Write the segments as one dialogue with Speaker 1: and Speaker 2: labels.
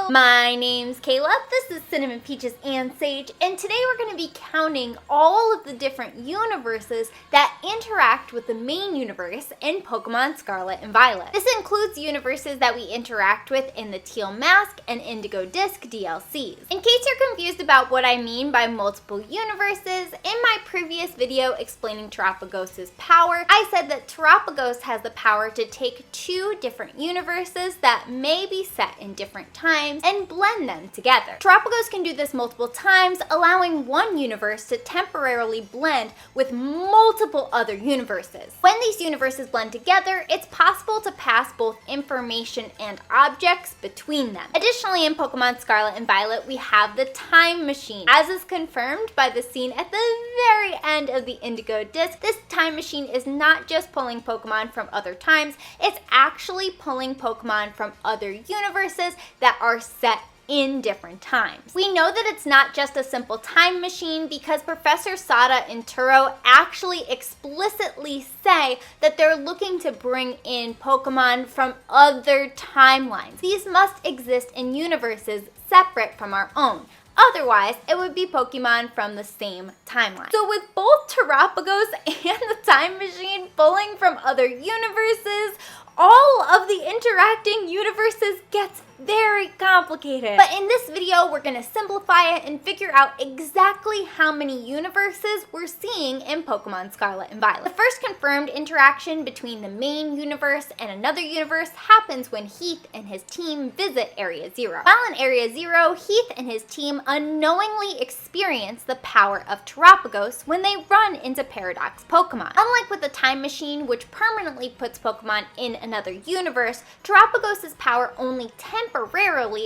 Speaker 1: My name's Kayla, this is Cinnamon Peaches and Sage, and today we're going to be counting all of the different universes that interact with the main universe in Pokemon Scarlet and Violet. This includes universes that we interact with in the Teal Mask and Indigo Disk DLCs. In case you're confused about what I mean by multiple universes, in my previous video explaining Terapagos' power, I said that Terapagos has the power to take two different universes that may be set in different times and blend them together. Terapagos can do this multiple times, allowing one universe to temporarily blend with multiple other universes. When these universes blend together, it's possible to pass both information and objects between them. Additionally, in Pokemon Scarlet and Violet, we have the Time Machine. As is confirmed by the scene at the very end of the Indigo Disk, this Time Machine is not just pulling Pokemon from other times, it's actually pulling Pokemon from other universes that are set in different times. We know that it's not just a simple time machine because Professor Sada and Turo actually explicitly say that they're looking to bring in Pokemon from other timelines. These must exist in universes separate from our own. Otherwise, it would be Pokemon from the same timeline. So with both Terapagos and the Time Machine pulling from other universes, all of the interacting universes gets very complicated. But in this video, we're gonna simplify it and figure out exactly how many universes we're seeing in Pokemon Scarlet and Violet. The first confirmed interaction between the main universe and another universe happens when Heath and his team visit Area Zero. While in Area Zero, Heath and his team unknowingly experience the power of Terapagos when they run into Paradox Pokemon. Unlike with the Time Machine, which permanently puts Pokemon in another universe, Terapagos' power only temporarily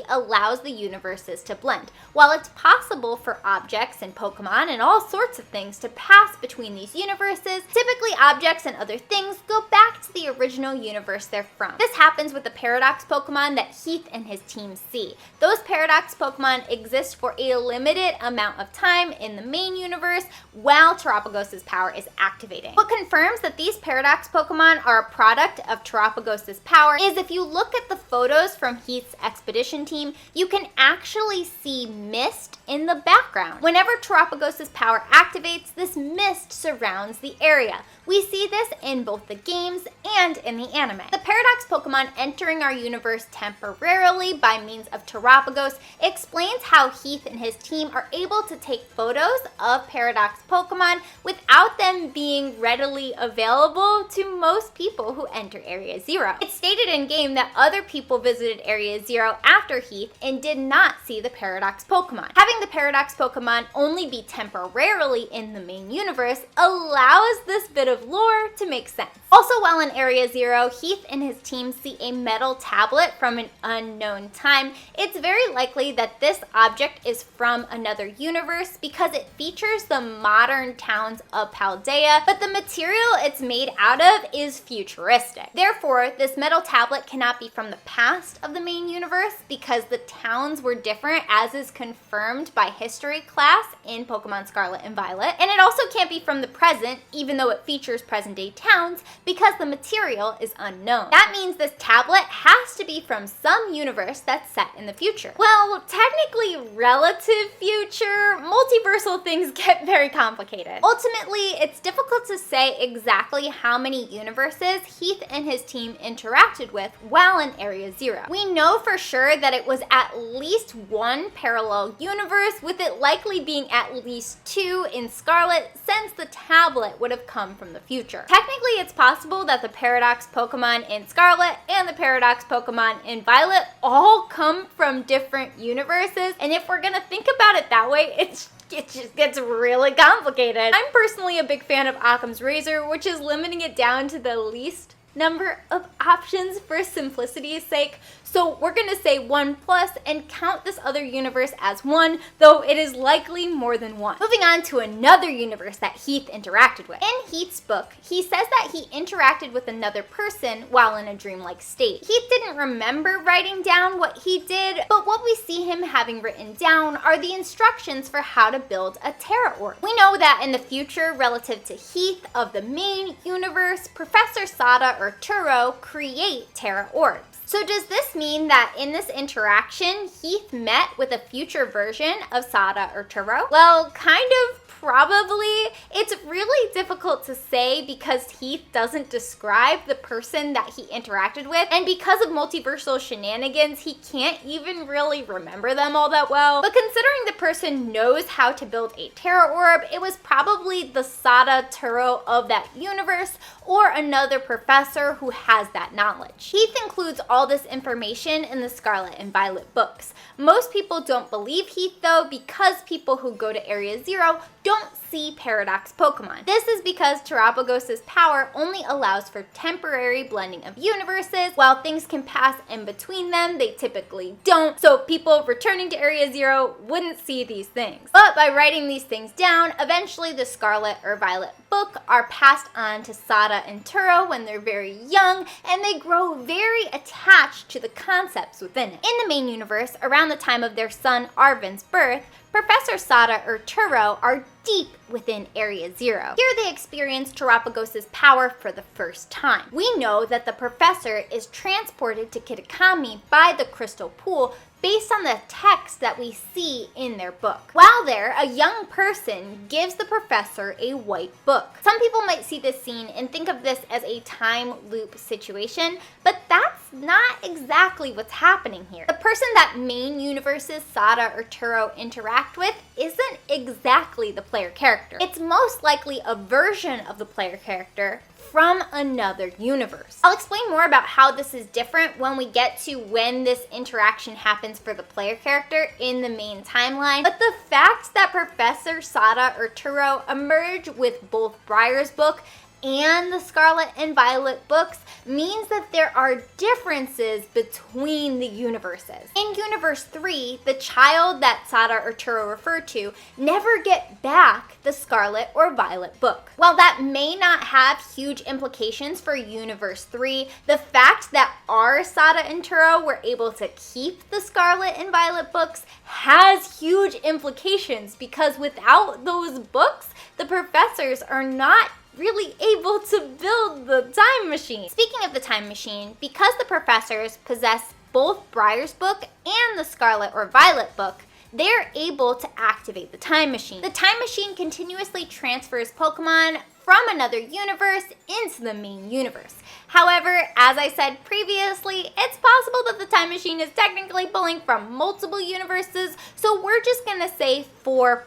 Speaker 1: allows the universes to blend. While it's possible for objects and Pokemon and all sorts of things to pass between these universes, typically objects and other things go back to the original universe they're from. This happens with the Paradox Pokemon that Heath and his team see. Those Paradox Pokemon exist for a limited amount of time in the main universe while Terapagos' power is activating. What confirms that these Paradox Pokemon are a product of Terapagos' power is if you look at the photos from Heath's expedition team, you can actually see mist in the background. Whenever Terapagos' power activates, this mist surrounds the area. We see this in both the games and in the anime. The Paradox Pokemon entering our universe temporarily by means of Terapagos explains how Heath and his team are able to take photos of Paradox Pokemon without them being readily available to most people who enter Area Zero. It's stated in-game that other people visited Area Zero after Heath and did not see the Paradox Pokemon. Having the Paradox Pokemon only be temporarily in the main universe allows this bit of lore to make sense. Also, while in Area Zero, Heath and his team see a metal tablet from an unknown time. It's very likely that this object is from another universe because it features the modern towns of Paldea, but the material it's made out of is futuristic. Therefore, this metal tablet cannot be from the past of the main universe because the towns were different, as is confirmed by history class in Pokemon Scarlet and Violet. And it also can't be from the present, even though it features present-day towns, because the material is unknown. That means this tablet has to be from some universe that's set in the future. Well, technically relative future, multiversal things get very complicated. Ultimately, it's difficult to say exactly how many universes Heath and his team interacted with while in Area Zero. We know for sure that it was at least one parallel universe, with it likely being at least two in Scarlet, since the tablet would have come from the future. Technically, it's possible that the Paradox Pokemon in Scarlet and the Paradox Pokemon in Violet all come from different universes, and if we're gonna think about it that way, it just gets really complicated. I'm personally a big fan of Occam's razor, which is limiting it down to the least number of options for simplicity's sake. So we're gonna say 1 plus and count this other universe as 1, though it is likely more than 1. Moving on to another universe that Heath interacted with. In Heath's book, he says that he interacted with another person while in a dreamlike state. Heath didn't remember writing down what he did, but what we see him having written down are the instructions for how to build a Tera orb. We know that in the future, relative to Heath of the main universe, Professor Sada or Turo create Tera orbs. So does this mean that in this interaction, Heath met with a future version of Sada or Turo? Well, kind of. Probably. It's really difficult to say because Heath doesn't describe the person that he interacted with, and because of multiversal shenanigans, he can't even really remember them all that well. But considering the person knows how to build a Tera orb, it was probably the Sada Turo of that universe or another professor who has that knowledge. Heath includes all this information in the Scarlet and Violet books. Most people don't believe Heath though, because people who go to Area Zero don't see Paradox Pokemon. This is because Terapagos' power only allows for temporary blending of universes. While things can pass in between them, they typically don't. So people returning to Area Zero wouldn't see these things. But by writing these things down, eventually the Scarlet or Violet book are passed on to Sada and Turo when they're very young, and they grow very attached to the concepts within it. In the main universe, around the time of their son Arven's birth, Professor Sada or Turo are deep within Area Zero. Here they experience Terapagos' power for the first time. We know that the professor is transported to Kitakami by the crystal pool based on the text that we see in their book. While there, a young person gives the professor a white book. Some people might see this scene and think of this as a time loop situation, but that's not exactly what's happening here. The person that main universes Sada or Turo interact with isn't exactly the player character. It's most likely a version of the player character from another universe. I'll explain more about how this is different when we get to when this interaction happens for the player character in the main timeline, but the fact that Professor Sada or Turo emerge with both Briar's book and the Scarlet and Violet books means that there are differences between the universes. In Universe 3, the child that Sada or Turo referred to never get back the Scarlet or Violet book. While that may not have huge implications for Universe 3, the fact that our Sada and Turo were able to keep the Scarlet and Violet books has huge implications, because without those books, the professors are not really able to build the time machine. Speaking of the time machine, because the professors possess both Briar's book and the Scarlet or Violet book, they're able to activate the time machine. The time machine continuously transfers Pokemon from another universe into the main universe. However, as I said previously, it's possible that the time machine is technically pulling from multiple universes, so we're just gonna say 4+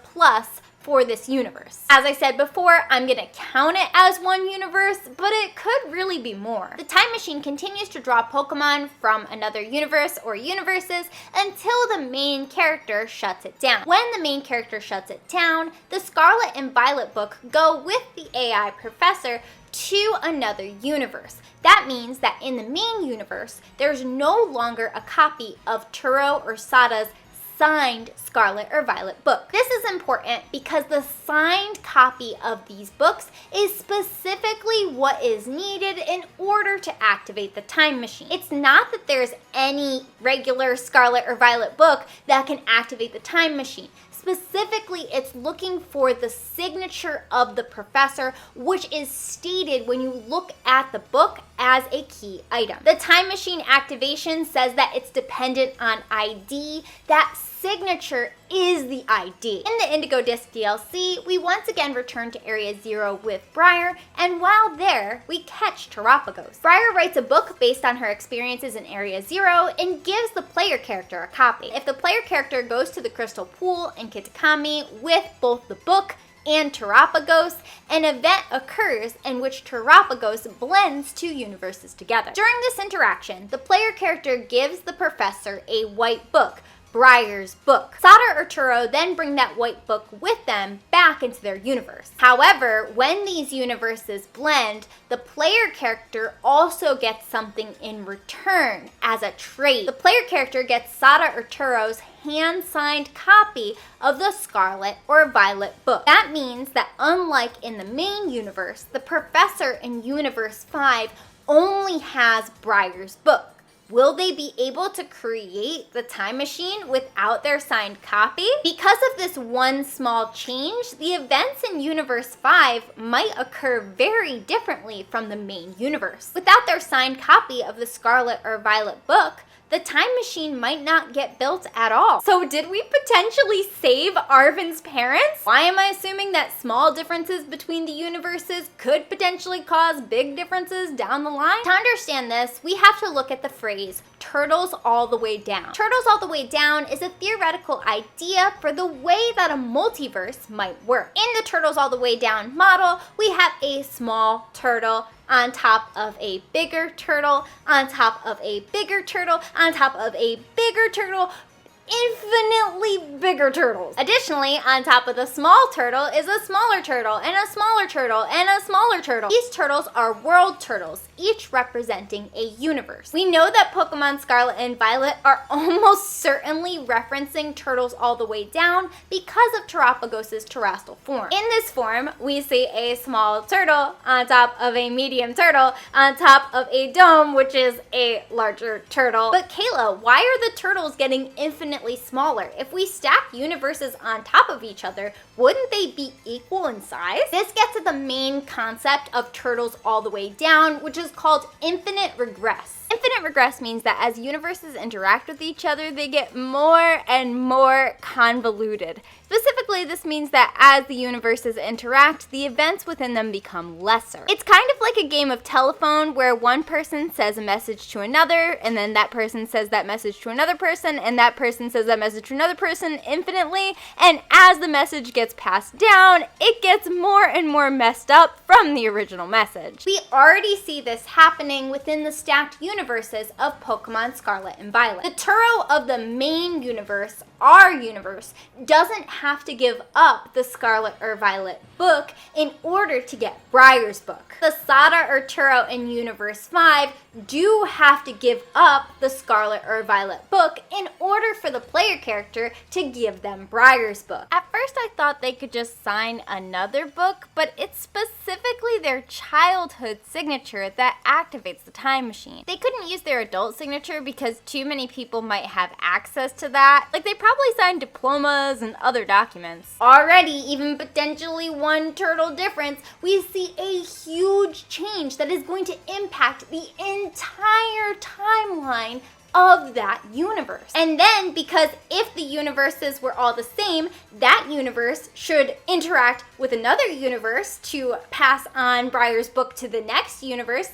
Speaker 1: for this universe. As I said before, I'm gonna count it as one universe, but it could really be more. The time machine continues to draw Pokemon from another universe or universes until the main character shuts it down. When the main character shuts it down, the Scarlet and Violet book go with the AI professor to another universe. That means that in the main universe, there's no longer a copy of Turo or Sada's signed Scarlet or Violet book. This is important because the signed copy of these books is specifically what is needed in order to activate the time machine. It's not that there's any regular Scarlet or Violet book that can activate the time machine. Specifically, it's looking for the signature of the professor, which is stated when you look at the book as a key item. The time machine activation says that it's dependent on ID. That signature is the ID. In the Indigo Disk DLC, we once again return to Area Zero with Briar, and while there, we catch Terapagos. Briar writes a book based on her experiences in Area Zero and gives the player character a copy. If the player character goes to the Crystal Pool in Kitakami with both the book and Terapagos, an event occurs in which Terapagos blends two universes together. During this interaction, the player character gives the professor a white book, Briar's book. Sada or Turo then bring that white book with them back into their universe. However, when these universes blend, the player character also gets something in return as a trade. The player character gets Sada or Turo's hand-signed copy of the Scarlet or Violet book. That means that unlike in the main universe, the professor in Universe 5 only has Briar's book. Will they be able to create the time machine without their signed copy? Because of this one small change, the events in Universe 5 might occur very differently from the main universe. Without their signed copy of the Scarlet or Violet book, the time machine might not get built at all. So did we potentially save Arven's parents? Why am I assuming that small differences between the universes could potentially cause big differences down the line? To understand this, we have to look at the phrase, turtles all the way down. Turtles all the way down is a theoretical idea for the way that a multiverse might work. In the turtles all the way down model, we have a small turtle on top of a bigger turtle, on top of a bigger turtle, on top of a bigger turtle, infinitely bigger turtles. Additionally, on top of the small turtle is a smaller turtle and a smaller turtle and a smaller turtle. These turtles are world turtles, each representing a universe. We know that Pokemon Scarlet and Violet are almost certainly referencing turtles all the way down because of Terapagos' terrestrial form. In this form, we see a small turtle on top of a medium turtle on top of a dome, which is a larger turtle. But Kayla, why are the turtles getting infinitely smaller? If we stack universes on top of each other, wouldn't they be equal in size? This gets at the main concept of turtles all the way down, which is called infinite regress. Infinite regress means that as universes interact with each other, they get more and more convoluted. Specifically, this means that as the universes interact, the events within them become lesser. It's kind of like a game of telephone where one person says a message to another, and then that person says that message to another person, and that person says that message to another person infinitely, and as the message gets passed down, it gets more and more messed up from the original message. We already see this happening within the stacked universes of Pokemon Scarlet and Violet. The Turo of the main universe, our universe, doesn't have to give up the Scarlet or Violet book in order to get Briar's book. The Sada or Turo in Universe 5 do have to give up the Scarlet or Violet book in order for the player character to give them Briar's book. At first I thought they could just sign another book, but it's specifically their childhood signature that activates the time machine. They couldn't use their adult signature because too many people might have access to that. Like, they probably signed diplomas and other documents. Already, even potentially one turtle difference, we see a huge change that is going to impact the entire timeline of that universe. And then, because if the universes were all the same, that universe should interact with another universe to pass on Briar's book to the next universe.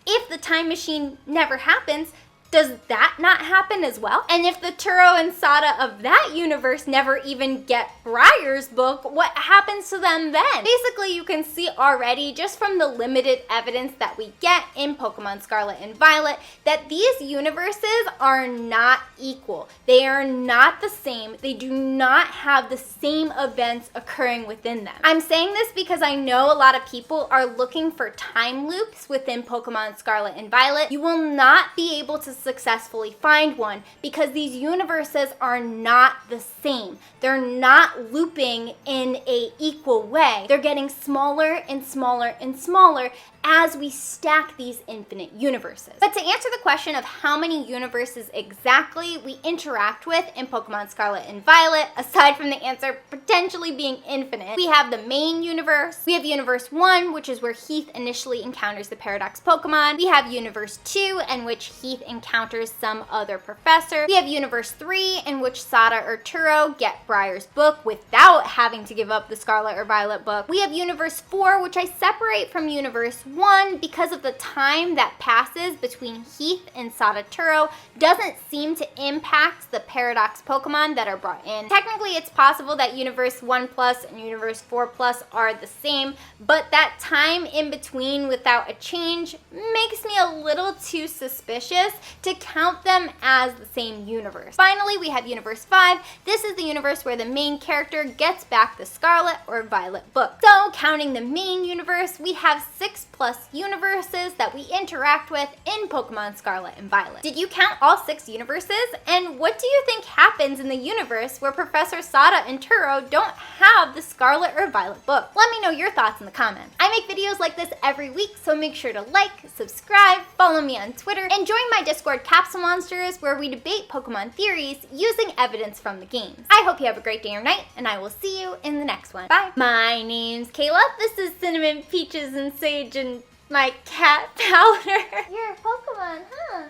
Speaker 1: If the time machine never happens, does that not happen as well? And if the Turo and Sada of that universe never even get Briar's book, what happens to them then? Basically, you can see already, just from the limited evidence that we get in Pokemon Scarlet and Violet, that these universes are not equal. They are not the same. They do not have the same events occurring within them. I'm saying this because I know a lot of people are looking for time loops within Pokemon Scarlet and Violet. You will not be able to successfully find one because these universes are not the same. They're not looping in a equal way. They're getting smaller and smaller and smaller as we stack these infinite universes. But to answer the question of how many universes exactly we interact with in Pokemon Scarlet and Violet, aside from the answer potentially being infinite, we have the main universe, we have Universe 1, which is where Heath initially encounters the Paradox Pokemon, we have Universe 2, in which Heath encounters some other professor, we have Universe 3, in which Sada or Turo get Briar's book without having to give up the Scarlet or Violet book, we have Universe 4, which I separate from Universe 1 because of the time that passes between Heath and Sada Turo doesn't seem to impact the Paradox Pokemon that are brought in. Technically, it's possible that Universe 1 Plus and Universe 4 Plus are the same, but that time in between without a change makes me a little too suspicious to count them as the same universe. Finally, we have Universe 5. This is the universe where the main character gets back the Scarlet or Violet book. So, counting the main universe, we have 6 plus universes that we interact with in Pokemon Scarlet and Violet. Did you count all 6 universes? And what do you think happens in the universe where Professor Sada and Turo don't have the Scarlet or Violet book? Let me know your thoughts in the comments. I make videos like this every week, so make sure to like, subscribe, follow me on Twitter, and join my Discord Discord Capsule Monsters, where we debate Pokemon theories using evidence from the games. I hope you have a great day or night, and I will see you in the next one. Bye. My name's Kayla. This is Cinnamon, Peaches, and Sage, and my cat Powder. You're a Pokemon, huh?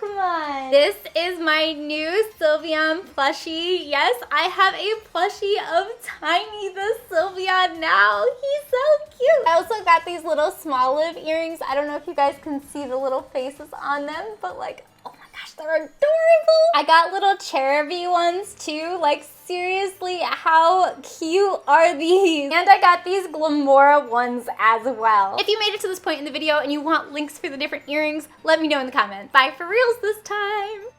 Speaker 1: Pokemon. This is my new Sylveon plushie. Yes, I have a plushie of Tiny the Sylveon now. He's so cute. I also got these little small live earrings. I don't know if you guys can see the little faces on them, but like, oh my gosh, they're adorable. I got little cheruby ones too. Like, seriously, how cute are these? And I got these Glamora ones as well. If you made it to this point in the video and you want links for the different earrings, let me know in the comments. Bye for reals this time.